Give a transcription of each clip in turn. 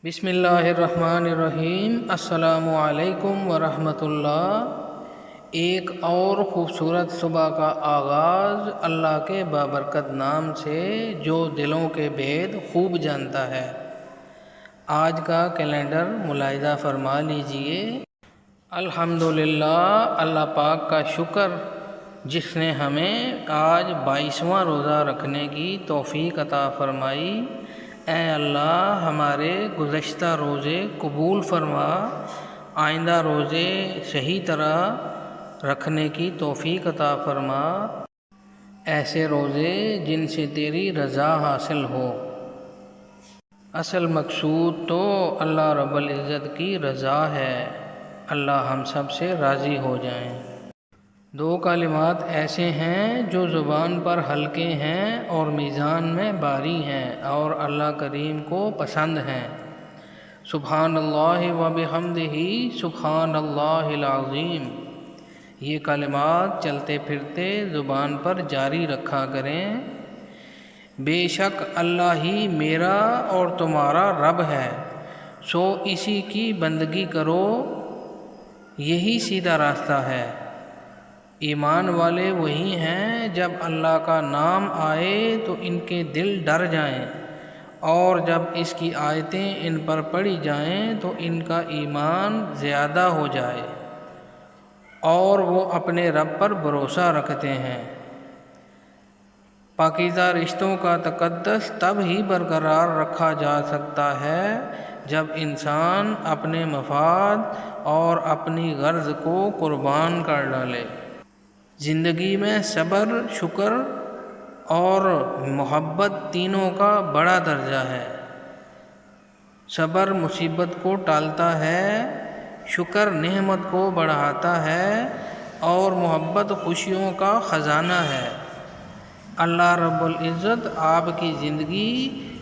بسم اللہ الرحمن الرحیم۔ السلام علیکم ورحمۃ اللہ۔ ایک اور خوبصورت صبح کا آغاز اللہ کے بابرکت نام سے جو دلوں کے بید خوب جانتا ہے۔ آج کا کیلنڈر ملاحظہ فرما لیجئے۔ الحمدللہ، اللہ پاک کا شکر جس نے ہمیں آج 22واں روزہ رکھنے کی توفیق عطا فرمائی۔ اے اللہ، ہمارے گزشتہ روزے قبول فرما، آئندہ روزے صحیح طرح رکھنے کی توفیق عطا فرما، ایسے روزے جن سے تیری رضا حاصل ہو۔ اصل مقصود تو اللہ رب العزت کی رضا ہے، اللہ ہم سب سے راضی ہو جائیں۔ دو کلمات ایسے ہیں جو زبان پر ہلکے ہیں اور میزان میں بھاری ہیں اور اللہ کریم کو پسند ہیں۔ سبحان اللہ و بحمدہ، سبحان اللہ العظیم۔ یہ کلمات چلتے پھرتے زبان پر جاری رکھا کریں۔ بے شک اللہ ہی میرا اور تمہارا رب ہے، سو اسی کی بندگی کرو، یہی سیدھا راستہ ہے۔ ایمان والے وہی ہیں جب اللہ کا نام آئے تو ان کے دل ڈر جائیں، اور جب اس کی آیتیں ان پر پڑھی جائیں تو ان کا ایمان زیادہ ہو جائے اور وہ اپنے رب پر بھروسہ رکھتے ہیں۔ پاکیزہ رشتوں کا تقدس تب ہی برقرار رکھا جا سکتا ہے جب انسان اپنے مفاد اور اپنی غرض کو قربان کر ڈالے۔ زندگی میں صبر، شکر اور محبت تینوں کا بڑا درجہ ہے۔ صبر مصیبت کو ٹالتا ہے، شکر نعمت کو بڑھاتا ہے اور محبت خوشیوں کا خزانہ ہے۔ اللہ رب العزت آپ کی زندگی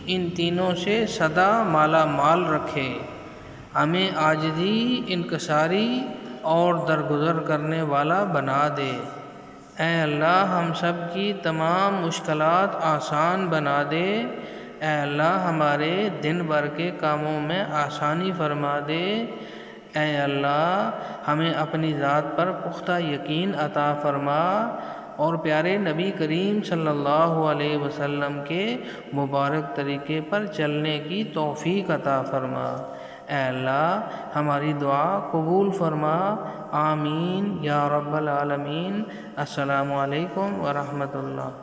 ان تینوں سے سدا مالا مال رکھے، ہمیں عاجزی، انکساری اور درگزر کرنے والا بنا دے۔ اے اللہ، ہم سب کی تمام مشکلات آسان بنا دے۔ اے اللہ، ہمارے دن بھر کے کاموں میں آسانی فرما دے۔ اے اللہ، ہمیں اپنی ذات پر پختہ یقین عطا فرما اور پیارے نبی کریم صلی اللہ علیہ وسلم کے مبارک طریقے پر چلنے کی توفیق عطا فرما۔ اے اللہ، ہماری دعا قبول فرما، آمین یا رب العالمین۔ السلام علیکم ورحمۃ اللہ۔